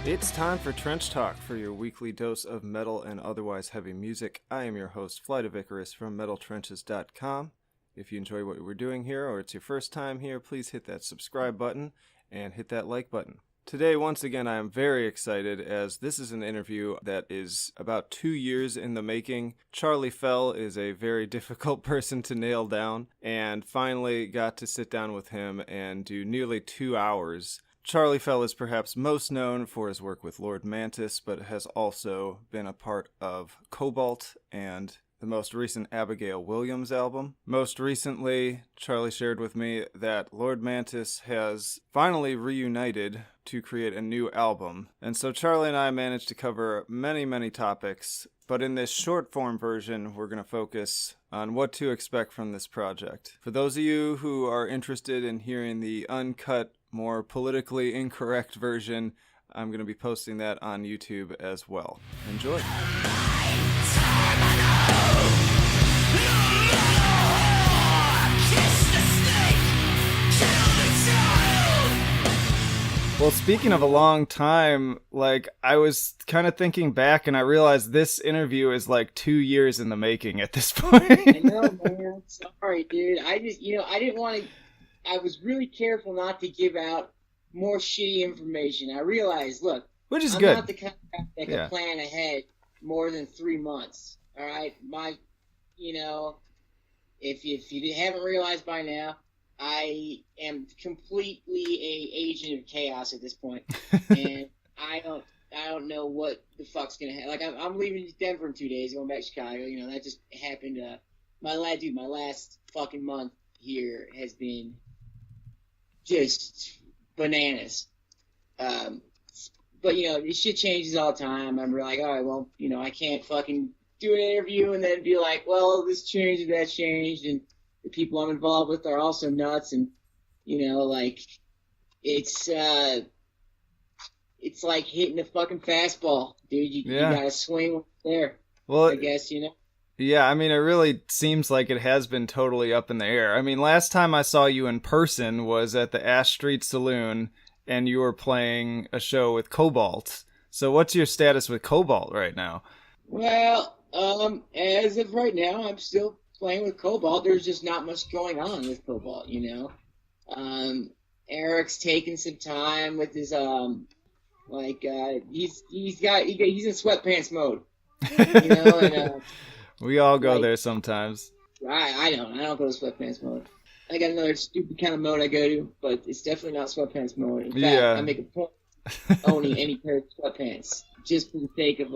It's time for Trench Talk for your weekly dose of metal and otherwise heavy music. I am your host, Flight of Icarus from MetalTrenches.com. If you enjoy what we're doing here or it's your first time here, please hit that subscribe button and hit that like button. Today, once again, I am very excited as this is an interview that is about 2 years in the making. Charlie Fell is a very difficult person to nail down, and finally got to sit down with him and do nearly 2 hours. Charlie Fell is perhaps most known for his work with Lord Mantis, but has also been a part of Cobalt and the most recent Abigail Williams album. Most recently, Charlie shared with me that Lord Mantis has finally reunited to create a new album. And so Charlie and I managed to cover many topics, but in this short form version, we're going to focus on what to expect from this project. For those of you who are interested in hearing the uncut, more politically incorrect version, I'm going to be posting that on YouTube as well. Enjoy. Well, speaking of a long time, I was kind of thinking back and I realized this interview is 2 years in the making at this point. I know, man. Sorry, dude. I didn't want to. I was really careful not to give out more shitty information. I realized, look, Which is I'm good. not the kind of guy that can plan ahead more than 3 months. All right, if you haven't realized by now, I am completely a agent of chaos at this point, and I don't know what the fuck's gonna happen. I'm leaving Denver in 2 days, going back to Chicago. That just happened. My last fucking month here has been just bananas. But this shit changes all the time. I'm like, all right, well, I can't fucking do an interview and then be like, well, this changed, that changed, and the people I'm involved with are also nuts, and it's like hitting a fucking fastball, dude. You gotta swing there. Well, I guess. Yeah, I mean, it really seems like it has been totally up in the air. I mean, last time I saw you in person was at the Ash Street Saloon, and you were playing a show with Cobalt. So what's your status with Cobalt right now? Well, as of right now, I'm still playing with Cobalt. There's just not much going on with Cobalt, Eric's taking some time with his, he's in sweatpants mode, and, we all go there sometimes. I don't go to sweatpants mode. I got another stupid kind of mode I go to, but it's definitely not sweatpants mode. In fact, I make a point of owning any pair of sweatpants just for the sake of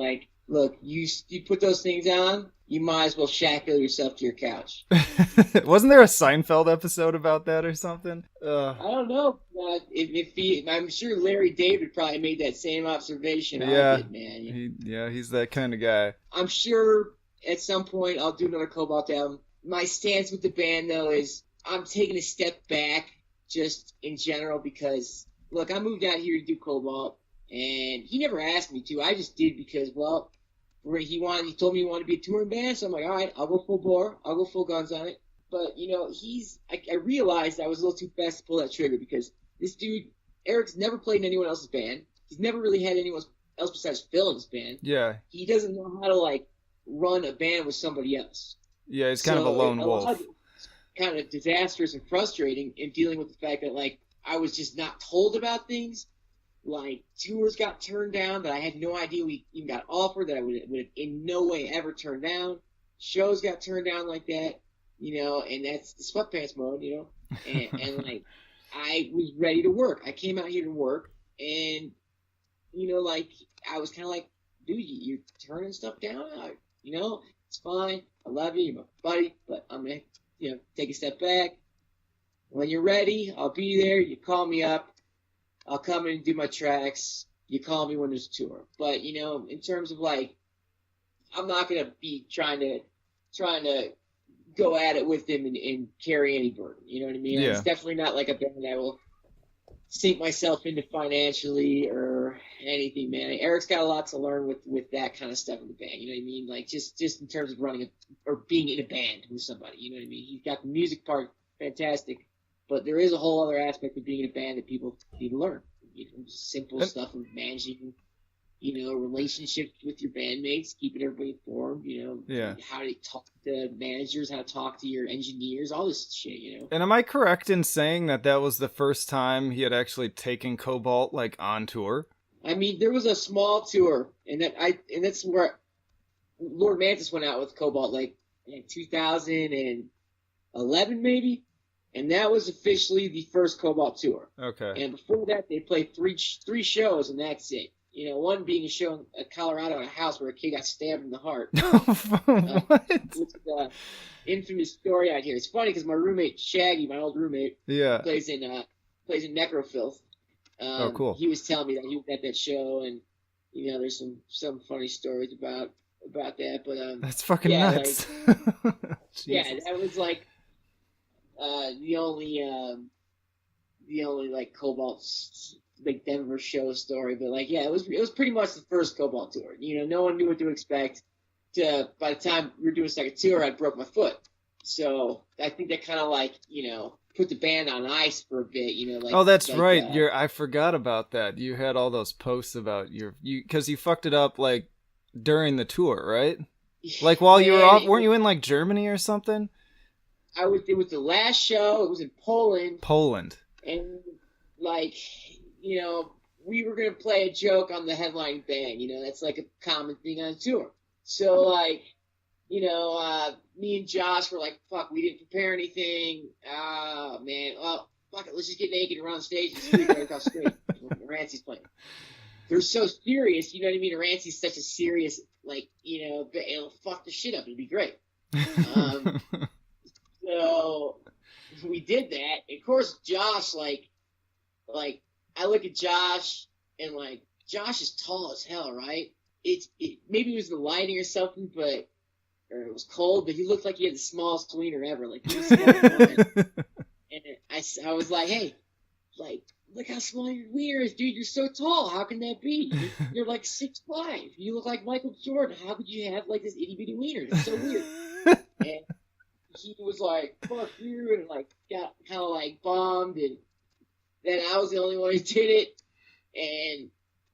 look, you put those things on, you might as well shackle yourself to your couch. Wasn't there a Seinfeld episode about that or something? I don't know. I'm sure Larry David probably made that same observation. Yeah, I did, man. He's that kind of guy. I'm sure at some point I'll do another Cobalt album. My stance with the band, though, is I'm taking a step back just in general because, look, I moved out here to do Cobalt, and he never asked me to. I just did because, well, he told me he wanted to be a touring band, so I'm like, all right, I'll go full bore. I'll go full guns on it. But, I realized I was a little too fast to pull that trigger because this dude, Eric's never played in anyone else's band. He's never really had anyone else besides Phil in his band. Yeah. He doesn't know how to, run a band with somebody else. Yeah, he's kind of a lone wolf. Kind of disastrous and frustrating in dealing with the fact that, I was just not told about things. Tours got turned down that I had no idea we even got offered, that I would have in no way ever turned down. Shows got turned down like that, and that's the sweatpants mode, and I was ready to work. I came out here to work, and, I was kind of like, dude, you're turning stuff down? It's fine. I love you. You're my buddy, but I'm going to, take a step back. When you're ready, I'll be there. You call me up. I'll come in and do my tracks. You call me when there's a tour. But, in terms of I'm not going to be trying to go at it with him and carry any burden. You know what I mean? Yeah. It's definitely not like a band I will sink myself into financially or anything, man. Eric's got a lot to learn with that kind of stuff in the band. You know what I mean? Just in terms of running or being in a band with somebody. You know what I mean? He's got the music part fantastic. But there is a whole other aspect of being in a band that people need to learn. just simple stuff of managing, relationships with your bandmates, keeping everybody informed, Yeah. how to talk to managers, how to talk to your engineers, all this shit. And am I correct in saying that was the first time he had actually taken Cobalt like on tour? I mean, there was a small tour, and that's where Lord Mantis went out with Cobalt, like in 2011 maybe, and that was officially the first Cobalt tour. Okay. And before that, they played three shows, and that's it. One being a show in Colorado in a house where a kid got stabbed in the heart. What? Which is an infamous story out here. It's funny because my roommate Shaggy, my old roommate, plays in Necrofilth. Oh, cool. He was telling me that he was at that show, and there's some funny stories about that. But that's fucking nuts. Yeah, that was like the only like Cobalt's like Denver show story. But like, yeah, it was pretty much the first Cobalt tour. No one knew what to expect. By the time we were doing a second tour, I broke my foot. So I think that kind of like put the band on ice for a bit. Oh, that's right. I forgot about that. You had all those posts about because you fucked it up like during the tour, right? Like while you were off, weren't you in like Germany or something? It was the last show. It was in Poland. And like, we were gonna play a joke on the headlining band. That's like a common thing on tour. So like, me and Josh were like, fuck, we didn't prepare anything. Oh man, well, fuck it, let's just get naked and run on stage and scream right across the street. Rancey's playing. They're so serious, you know what I mean? Rancey's such a serious, like, it'll fuck the shit up. It'll be great. So we did that. Of course, Josh, like I look at Josh and like Josh is tall as hell, right? Maybe it was the lighting or something, or it was cold, but he looked like he had the smallest wiener ever. Like he was small. And I was like, hey, like, look how small your wiener is, dude. You're so tall. How can that be? You're like 6'5". You look like Michael Jordan. How could you have like this itty bitty wiener? It's so weird. And he was like, fuck you, and like got kind of like bummed, and then I was the only one who did it, and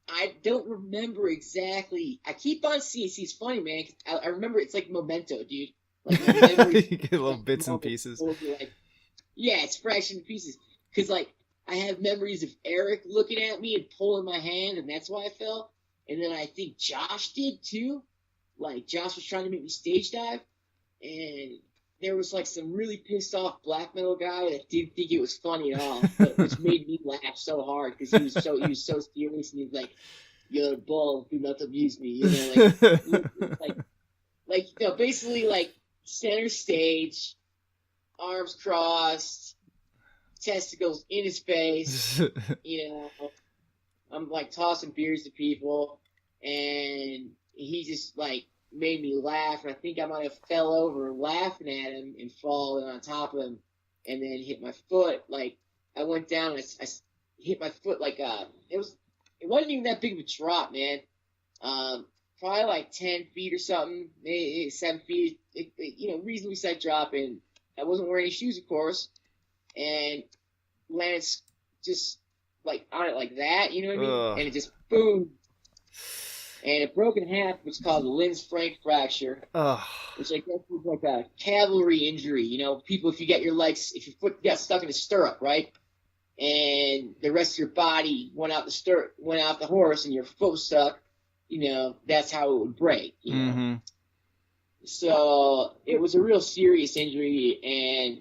I don't remember exactly. I keep on seeing. See, it's funny, man. 'Cause I remember it's like Memento, dude. Like my memories, you get little bits and pieces. like, yeah, it's fresh in pieces. Because like I have memories of Eric looking at me and pulling my hand, and that's why I fell. And then I think Josh did too. Like Josh was trying to make me stage dive, and there was like some really pissed off black metal guy that didn't think it was funny at all, but which made me laugh so hard because he was so serious, and he was like, "You're a bull, do not abuse me," basically like center stage, arms crossed, testicles in his face. I'm like tossing beers to people, and he just like made me laugh, and I think I might have fell over laughing at him and fallen on top of him, and then hit my foot. Like I went down and I hit my foot like it wasn't even that big of a drop, man. Probably like 10 feet or something, maybe 7 feet. Reasonably sized drop, and I wasn't wearing any shoes, of course, and landed just like on it like that, you know what I mean? Ugh. And it just boom. And it broke in half, which is called a Linz Frank fracture, which I guess is like a cavalry injury. People, if your foot got stuck in a stirrup, right, and the rest of your body went out the horse, and your foot was stuck, that's how it would break. Mm-hmm. So it was a real serious injury, and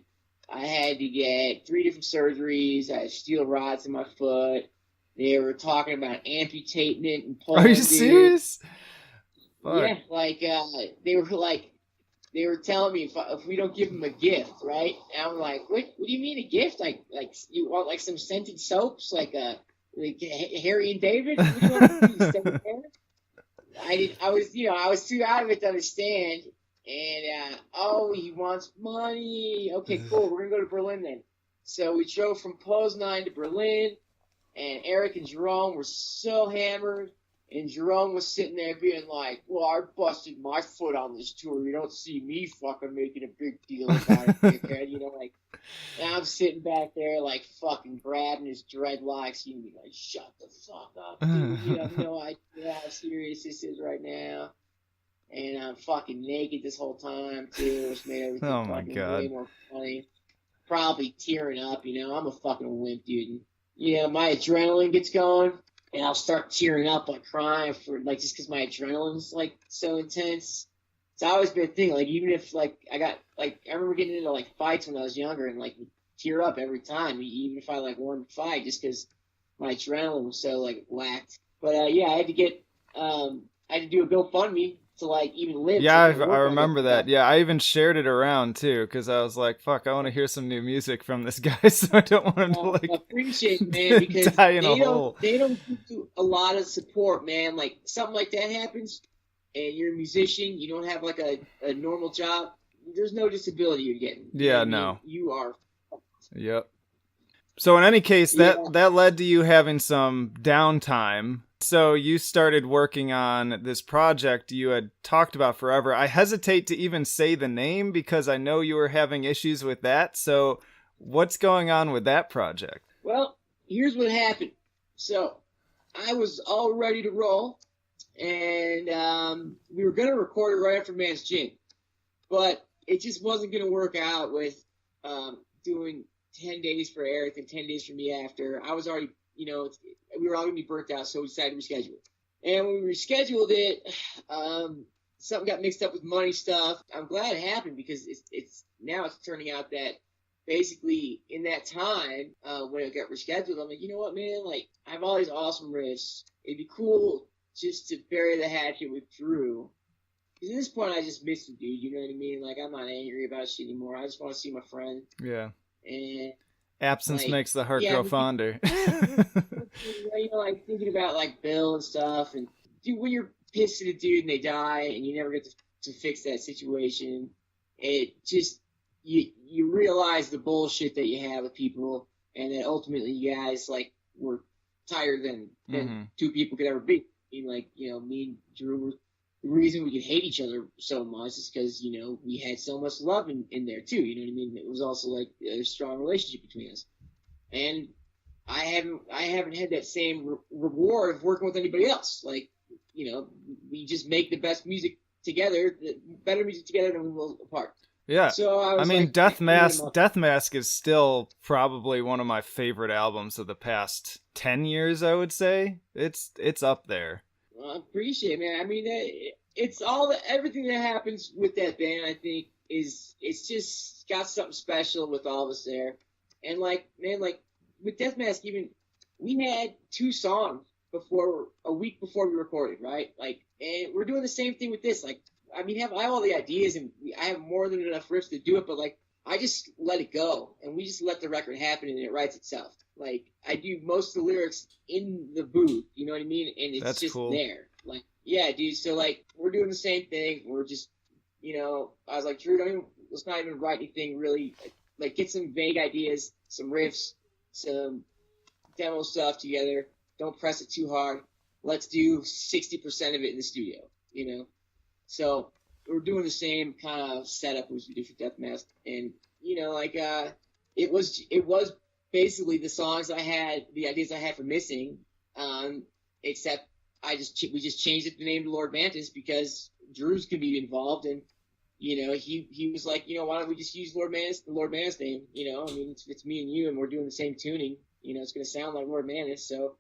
I had to get 3 different surgeries. I had steel rods in my foot. They were talking about amputating it and pulling. Are you serious? Fuck. Yeah, like they were telling me if we don't give him a gift, right? And I'm like, what do you mean a gift? Like you want like some scented soaps, like Harry and David? What do you want to do, I was too out of it to understand. And he wants money. Okay, cool. We're gonna go to Berlin then. So we drove from Poznan to Berlin. And Eric and Jerome were so hammered, and Jerome was sitting there being like, well, I busted my foot on this tour. You don't see me fucking making a big deal about it, dickhead. And I'm sitting back there like fucking grabbing his dreadlocks. You be like, shut the fuck up, dude. You have no idea how serious this is right now. And I'm fucking naked this whole time too, which made everything Oh my fucking God. way more funny. Probably tearing up, I'm a fucking wimp, dude. And, my adrenaline gets going, and I'll start tearing up, like crying for like just because my adrenaline's like so intense. It's always been a thing. Like even if like I remember getting into like fights when I was younger and like would tear up every time, even if I like won the fight, just because my adrenaline was so like whacked. But yeah, I had to do a GoFundMe to like even live. Yeah, I I remember that. Yeah, I even shared it around too because I was like, "Fuck, I want to hear some new music from this guy," so I don't want him to like I appreciate it, man, because die in a hole. they don't give you a lot of support, man. Like something like that happens, and you're a musician, you don't have like a normal job. There's no disability you're getting. Yeah, I mean? no. You are. Yep. So in any case, Yeah. that led to you having some downtime. So you started working on this project you had talked about forever. I hesitate to even say the name because I know you were having issues with that. So what's going on with that project? Well, here's what happened. So I was all ready to roll, and we were going to record it right after Man's Gym, but it just wasn't going to work out with doing 10 days for Eric and 10 days for me after. I was already, we were all going to be burnt out, so we decided to reschedule it. And when we rescheduled it, something got mixed up with money stuff. I'm glad it happened because it's turning out that basically in that time when it got rescheduled, I'm like, you know what, man? Like, I have all these awesome riffs. It'd be cool just to bury the hatchet with Drew. Because at this point, I just miss him, dude. You know what I mean? Like, I'm not angry about shit anymore. I just want to see my friend. Yeah. And absence like, makes the heart grow fonder. Like thinking about like Bill and stuff, and dude, when you're pissed at a dude and they die, and you never get to fix that situation, it just you realize the bullshit that you have with people, and that ultimately you guys like were tighter than two people could ever be. I mean, like me and Drew were. The reason we could hate each other so much is because, we had so much love in there too. You know what I mean? It was also like a strong relationship between us. And I haven't had that same reward of working with anybody else. Like, we just make the best music together, better music together than we will apart. Yeah. So I mean, like, Death Mask is still probably one of my favorite albums of the past 10 years, I would say. It's up there. I appreciate it, man. I mean, it's everything that happens with that band, I think, it's just got something special with all of us there. And, like, man, like, with Death Mask, even, we had 2 songs a week before we recorded, right? Like, and we're doing the same thing with this. Like, I mean, I have all the ideas, and I have more than enough riffs to do it, but, like, I just let it go, and we just let the record happen, and it writes itself. Like, I do most of the lyrics in the booth, you know what I mean? And it's That's just cool. there. Like, yeah, dude, so, like, we're doing the same thing. We're just, I was like, Drew, let's not even write anything really. Like, get some vague ideas, some riffs, some demo stuff together. Don't press it too hard. Let's do 60% of it in the studio, So we're doing the same kind of setup as we do for Death Mask. And, it was basically the songs I had, the ideas I had for Missing, except we just changed it the name to Lord Mantis because Drew's could be involved, and he was like, why don't we just use the Lord Mantis name? I mean, it's me and you, and we're doing the same tuning. It's going to sound like Lord Mantis, so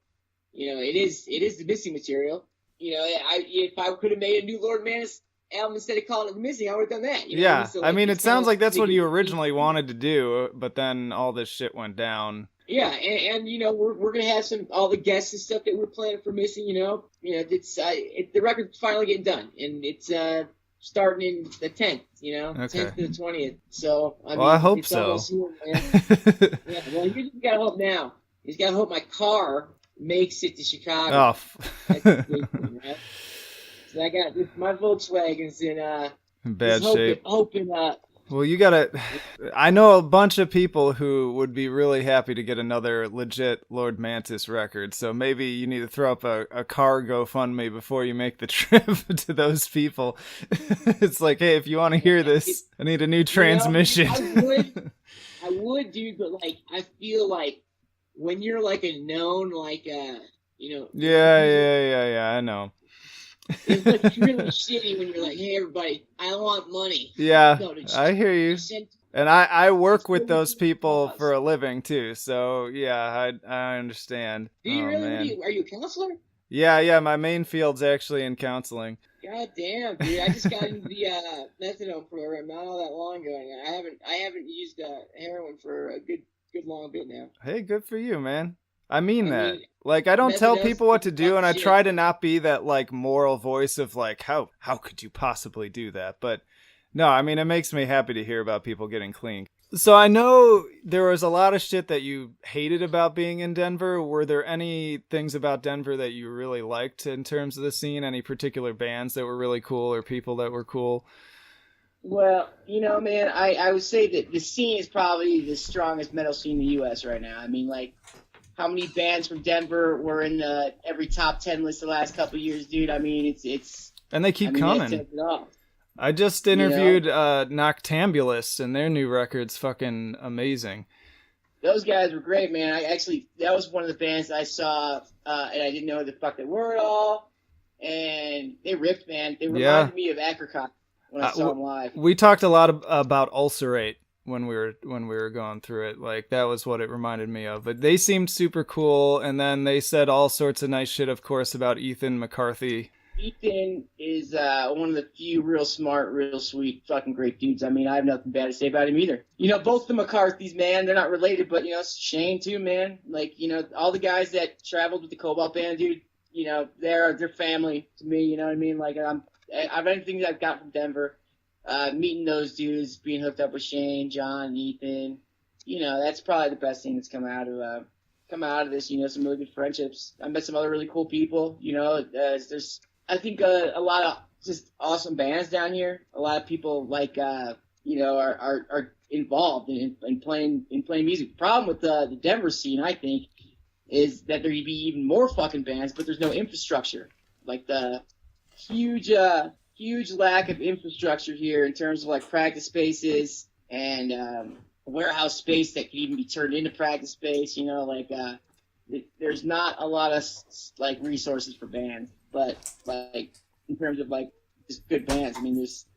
it is the Missing material. If I could have made a new Lord Mantis album instead of calling it The Missing, I would have done that. Yeah, So, I mean, it sounds like that's what you originally wanted. wanted to do, but then all this shit went down. Yeah, and we're gonna have all the guests and stuff that we're planning for Missing. The record's finally getting done, and it's starting in the 10th. 10th to the 20th. So I hope so. Here, man. Yeah, well, you just gotta hope now. You just gotta hope my car makes it to Chicago. That's the big thing, right? So I got my Volkswagen's in bad shape. Hoping. Well, I know a bunch of people who would be really happy to get another legit Lord Mantis record, so maybe you need to throw up a car GoFundMe before you make the trip to those people. It's like, hey, if you want to hear this, I need a new transmission. I would, dude, but like I feel like when you're like a known Yeah, I know. it's like really shitty when you're like, hey everybody, I want money. Yeah, No, dude, I hear you. send And I work with 6 million those to the people for cause. a living too, so yeah, I understand. Do you Oh really? man. Are you a counselor? Yeah, my main field's actually in counseling. God damn, dude! I just got into the methadone program not all that long ago, and I haven't used heroin for a good long bit now. Hey, good for you, man. I mean I that. mean, Like, I don't tell methadone's people what to the do, fucking and I shit. try to not be that like moral voice of like how could you possibly do that? But no, I mean it makes me happy to hear about people getting clean. So I know there was a lot of shit that you hated about being in Denver. Were there any things about Denver that you really liked in terms of the scene? Any particular bands that were really cool or people that were cool? Well, man, I would say that the scene is probably the strongest metal scene in the U.S. right now. I mean, like, how many bands from Denver were in every top 10 list the last couple of years, dude? I mean, it's. And they keep I mean, that coming. says it all. I just interviewed Noctambulist, and their new record's fucking amazing. Those guys were great, man. That was one of the bands I saw, and I didn't know who the fuck they were at all. And they ripped, man. They reminded me of Apricot when I saw them live. We talked a lot about Ulcerate when we were going through it. Like, that was what it reminded me of. But they seemed super cool, and then they said all sorts of nice shit, of course, about Ethan McCarthy. Ethan is one of the few real smart, real sweet, fucking great dudes. I mean, I have nothing bad to say about him either. Both the McCarthys, man, they're not related, but, Shane too, man. Like, all the guys that traveled with the Cobalt band, dude, they're family to me, you know what I mean? Like, I've anything that I've got from Denver, meeting those dudes, being hooked up with Shane, John, Ethan, that's probably the best thing that's come out of this, some really good friendships. I met some other really cool people, there's I think a lot of just awesome bands down here. A lot of people like are involved in playing music. The problem with the Denver scene, I think, is that there'd be even more fucking bands, but there's no infrastructure. Like the huge lack of infrastructure here in terms of like practice spaces and warehouse space that could even be turned into practice space. There's not a lot of like resources for bands. But like in terms of like just good bands, I mean, there's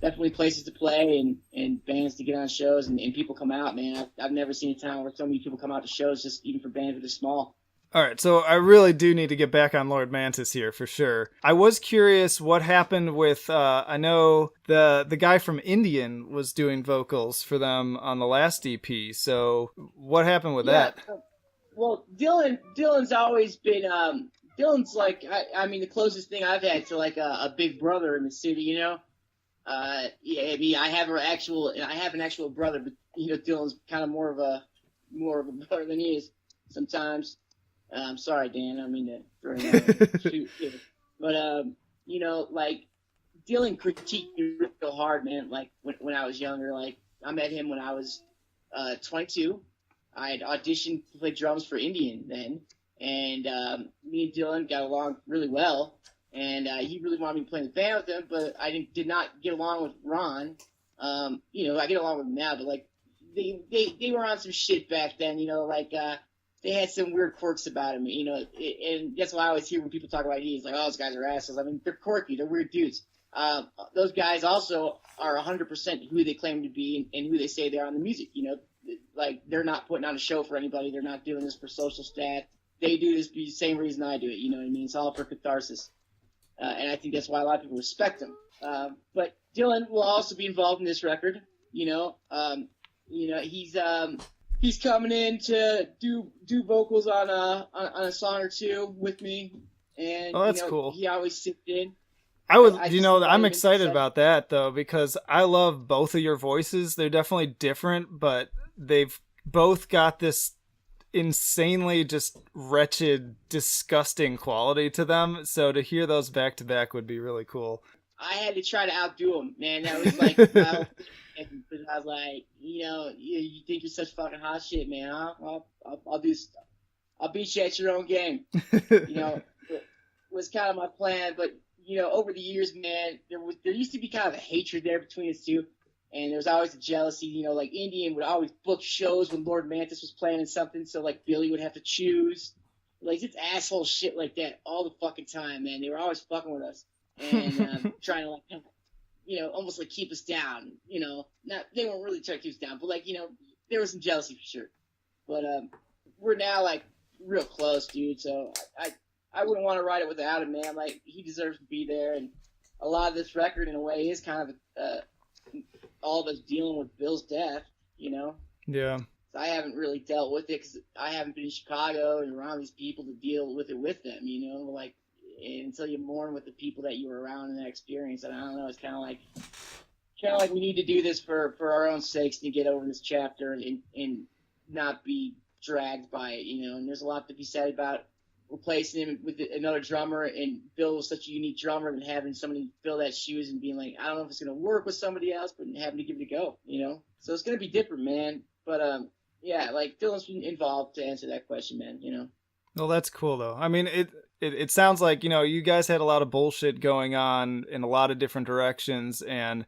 definitely places to play and bands to get on shows and people come out, man. I've never seen a town where so many people come out to shows just even for bands that are small. All right, so I really do need to get back on Lord Mantis here for sure. I was curious what happened with I know the guy from Indian was doing vocals for them on the last EP. So what happened with that? Well, Dylan's always been Dylan's like, I mean, the closest thing I've had to like a big brother in the city, I mean, I have an actual brother, but Dylan's kind of more of a brother than he is sometimes. I'm sorry, Dan, I don't mean to throw him out. Shoot, but like Dylan critiqued me real hard, man. Like when I was younger, like I met him when I was 22. I had auditioned to play drums for Indian then. And me and Dylan got along really well, and he really wanted me to play in the band with him, but I did not get along with Ron. I get along with him now, but like they were on some shit back then, they had some weird quirks about him, and that's why I always hear when people talk about Indians, like, oh, those guys are assholes. I mean, they're quirky, they're weird dudes. Those guys also are 100% who they claim to be and who they say they are on the music. Like they're not putting on a show for anybody. They're not doing this for social stat. They do this for the same reason I do it, you know what I mean? It's all for catharsis. And I think that's why a lot of people respect him. But Dylan will also be involved in this record, he's coming in to do vocals on a song or two with me. And Oh, that's cool. He always sits in. I'm excited about that though, because I love both of your voices. They're definitely different, but they've both got this insanely just wretched, disgusting quality to them. So to hear those back to back would be really cool. I had to try to outdo him, man. That was like, I was like, you think you're such fucking hot shit, man? I'll do stuff. I'll beat you at your own game. It was kind of my plan, but over the years, man, there used to be kind of a hatred there between us two, And there was always a jealousy, you know, like Indian would always book shows when Lord Mantis was planning something, so like Billy would have to choose. Like just asshole shit like that all the fucking time, man. They were always fucking with us and trying to like, you know, almost like keep us down. You know, not they weren't really trying to keep us down, but like, you know, there was some jealousy for sure. But we're now like real close, dude. So I wouldn't want to write it without him, man. Like he deserves to be there, and a lot of this record in a way is kind of all of us dealing with Bill's death, you know? Yeah. So I haven't really dealt with it because I haven't been in Chicago and around these people to deal with it with them, you know? Like, until you mourn with the people that you were around in that experience. And I don't know, it's kind of like we need to do this for our own sakes to get over this chapter and not be dragged by it, you know? And there's a lot to be said about replacing him with another drummer, and Bill was such a unique drummer, and having somebody fill that shoes and being like, I don't know if it's going to work with somebody else, but having to give it a go, you know? So it's going to be different, man. But, yeah, like, Dylan's been involved to answer that question, man, you know? Well, that's cool, though. I mean, it sounds like, you know, you guys had a lot of bullshit going on in a lot of different directions, and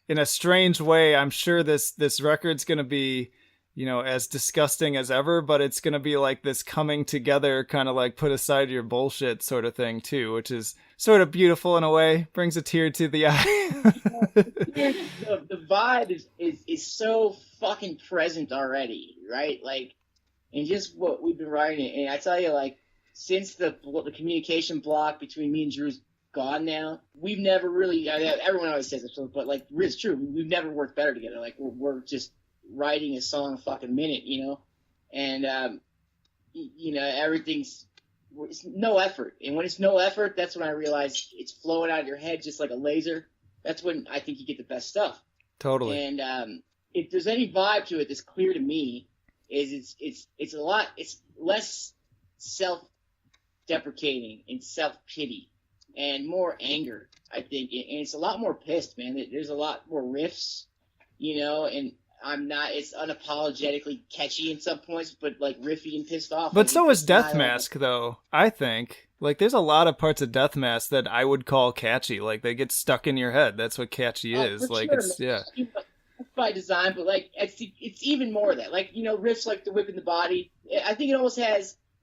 in a strange way, I'm sure this record's going to be, you know, as disgusting as ever, but it's going to be like this coming together, kind of like put aside your bullshit sort of thing too, which is sort of beautiful in a way, brings a tear to the eye. the vibe is so fucking present already, right? Like, and just what we've been writing, and I tell you, like, since the communication block between me and Drew's gone now, we've never really, everyone always says this, but like, it's true, we've never worked better together. Like, we're just writing a song a fucking minute, you know, and you know, it's no effort, and when it's no effort, that's when I realize it's flowing out of your head just like a laser. That's when I think you get the best stuff. Totally. And if there's any vibe to it that's clear to me, is it's less self-deprecating and self-pity and more anger, I think, and it's a lot more pissed, man. There's a lot more riffs, you know, and it's unapologetically catchy in some points, but like riffy and pissed off. But like, so is Death Mask, though, I think. Like, there's a lot of parts of Death Mask that I would call catchy. Like, they get stuck in your head. That's what catchy is. Like, sure, it's, yeah. That's by design, but like, it's even more of that. Like, you know, riffs like the whip in the body. I think it almost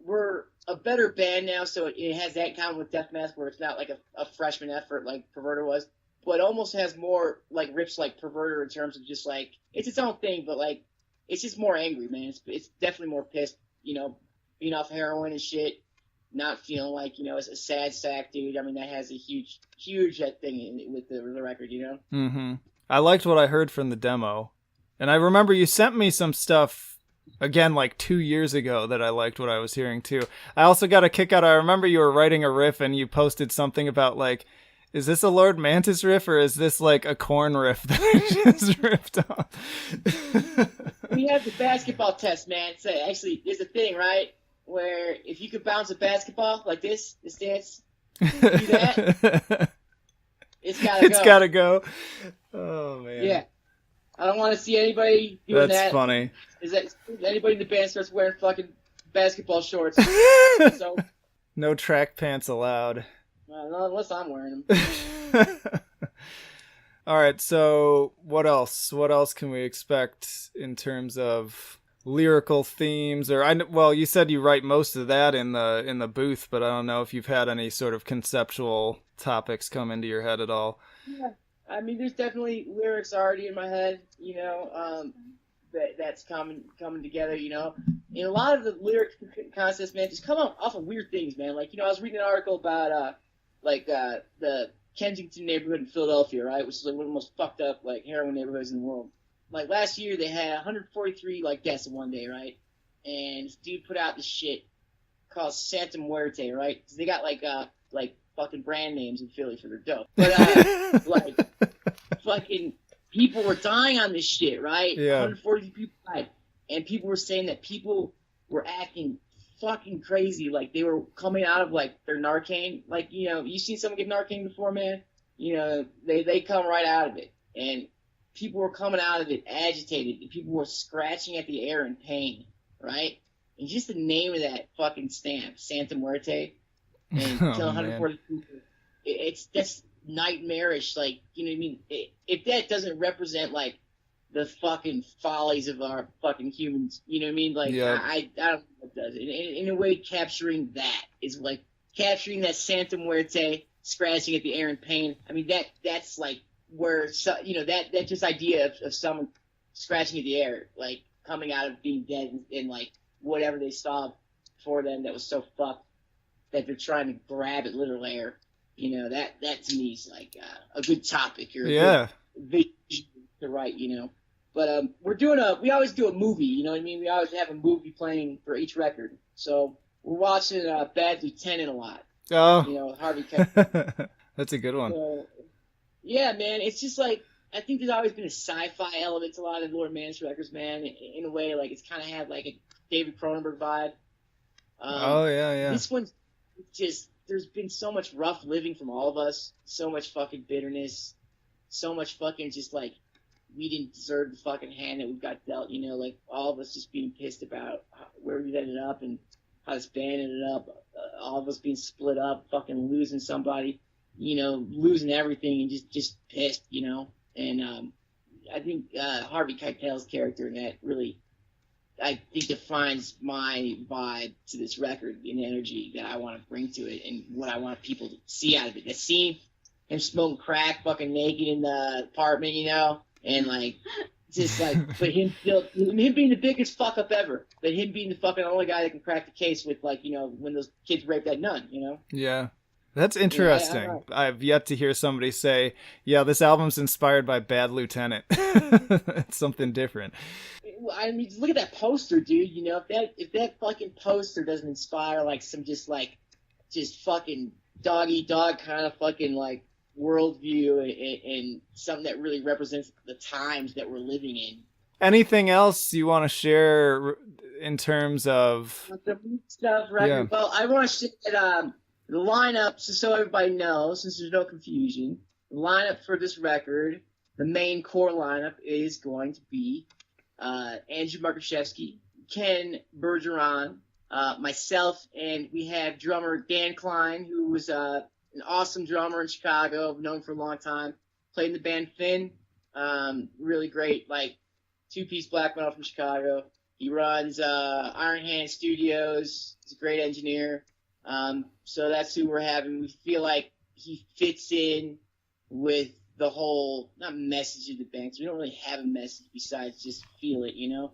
we're a better band now, so it has that kind with Death Mask where it's not like a freshman effort like Perverter was. But almost has more like riffs like Perverter in terms of just like it's its own thing, but like it's just more angry, man. It's definitely more pissed, you know, being off heroin and shit, not feeling like, you know, it's a sad sack, dude. I mean, that has a huge thing with the record, you know. Mm-hmm. I liked what I heard from the demo, and I remember you sent me some stuff again like 2 years ago that I liked what I was hearing too. I also got a kick out. I remember you were writing a riff and you posted something about like, is this a Lord Mantis riff, or is this like a Korn riff that I just ripped off? We have the basketball test, man. So actually, there's a thing, right, where if you could bounce a basketball like this dance, do that, it's gotta go. Oh, man. Yeah. I don't want to see anybody doing that. That's funny. Is that anybody in the band starts wearing fucking basketball shorts? So, no track pants allowed. not unless I'm wearing them. All right, so what else? What else can we expect in terms of lyrical themes? Or well, you said you write most of that in the booth, but I don't know if you've had any sort of conceptual topics come into your head at all. Yeah, I mean, there's definitely lyrics already in my head, you know, that's coming together, you know. And a lot of the lyric concepts, man, just come off of weird things, man. Like, you know, I was reading an article about the Kensington neighborhood in Philadelphia, right, which is like one of the most fucked up like heroin neighborhoods in the world. Like last year, they had 143 like deaths in one day, right? And this dude put out this shit called Santa Muerte, right? 'Cause they got like fucking brand names in Philly for their dope, but like fucking people were dying on this shit, right? Yeah. 140 people died, and people were saying that people were acting fucking crazy, like they were coming out of like their Narcan, like, you know, you seen someone get Narcan before, man? You know, they come right out of it, and people were coming out of it agitated, and people were scratching at the air in pain, right? And just the name of that fucking stamp, Santa Muerte, and kill 140 people. nightmarish, like, you know what I mean? If that doesn't represent like the fucking follies of our fucking humans, you know what I mean? Like, Yep. I don't know what does. In a way, capturing that is like capturing that Santa Muerte scratching at the air in pain. I mean, that's like where, you know, that just idea of someone scratching at the air, like coming out of being dead and like whatever they saw for them that was so fucked that they're trying to grab at literal air. You know, that to me is like a good topic or a Yeah. good vision to write, you know. But we always do a movie, you know what I mean? We always have a movie playing for each record. So we're watching Bad Lieutenant a lot, Oh. you know, Harvey Keitel. That's a good one. So, yeah, man, it's just like, I think there's always been a sci-fi element to a lot of Lord Mantis records, man. In a way, like it's kind of had like a David Cronenberg vibe. Oh, yeah. This one's just, there's been so much rough living from all of us, so much fucking bitterness, so much fucking just like, we didn't deserve the fucking hand that we got dealt, you know, like all of us just being pissed about where we ended up and how this band ended up, all of us being split up, fucking losing somebody, you know, losing everything and just pissed, you know. And I think Harvey Keitel's character in that really, I think, defines my vibe to this record and energy that I want to bring to it and what I want people to see out of it. The scene, him smoking crack, fucking naked in the apartment, you know, and like, just like, but him being the biggest fuck up ever, but him being the fucking only guy that can crack the case with, like, you know, when those kids raped that nun, you know? Yeah. That's interesting. Yeah, I've yet to hear somebody say, yeah, this album's inspired by Bad Lieutenant. It's something different. I mean, look at that poster, dude. You know, if that fucking poster doesn't inspire like some just fucking dog eat dog kind of fucking like worldview and something that really represents the times that we're living in. Anything else you want to share in terms of Stuff, right? Yeah. Well, I want to share that the lineup, so everybody knows, since there's no confusion, the lineup for this record, the main core lineup is going to be Andrew Markuszewski, Ken Bergeron, myself, and we have drummer Dan Klein, who was an awesome drummer in Chicago. I've known him for a long time. Played in the band Finn. Really great, like, two-piece black metal from Chicago. He runs Iron Hand Studios. He's a great engineer. So that's who we're having. We feel like he fits in with the whole, not message of the band, 'cause we don't really have a message besides just feel it, you know?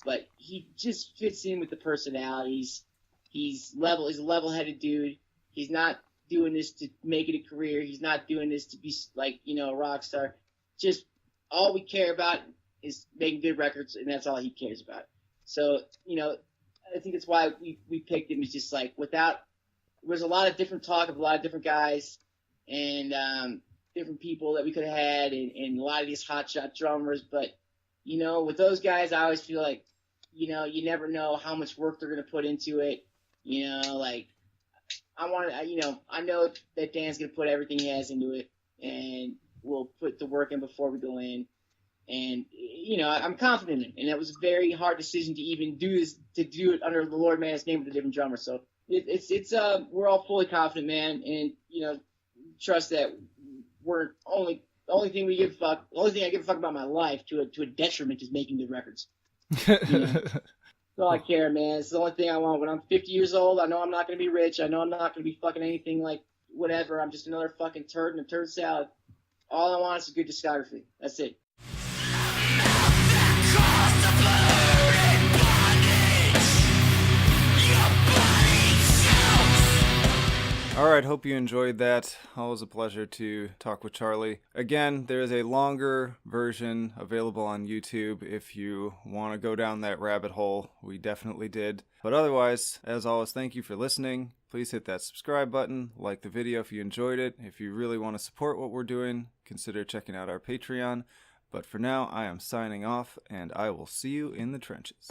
But he just fits in with the personalities. He's a level-headed dude. He's not doing this to make it a career. He's not doing this to be like, you know, a rock star. Just all we care about is making good records, and that's all he cares about. So, you know, I think that's why we picked him. Is just like, there was a lot of different talk of a lot of different guys and different people that we could have had and a lot of these hotshot drummers. But, you know, with those guys, I always feel like, you know, you never know how much work they're going to put into it. You know, like, I know that Dan's going to put everything he has into it, and we'll put the work in before we go in. And, you know, I'm confident in it. And it was a very hard decision to even do this, to do it under the Lord Mantis name with a different drummer. So we're all fully confident, man. And, you know, trust that we're the only thing I give a fuck about my life to a detriment is making good records. You know? That's all I care, man. It's the only thing I want. When I'm 50 years old, I know I'm not going to be rich. I know I'm not going to be fucking anything like whatever. I'm just another fucking turd in a turd salad. All I want is a good discography. That's it. All right, hope you enjoyed that. Always a pleasure to talk with Charlie. Again, there is a longer version available on YouTube if you want to go down that rabbit hole. We definitely did. But otherwise, as always, thank you for listening. Please hit that subscribe button, like the video if you enjoyed it. If you really want to support what we're doing, consider checking out our Patreon. But for now, I am signing off, and I will see you in the trenches.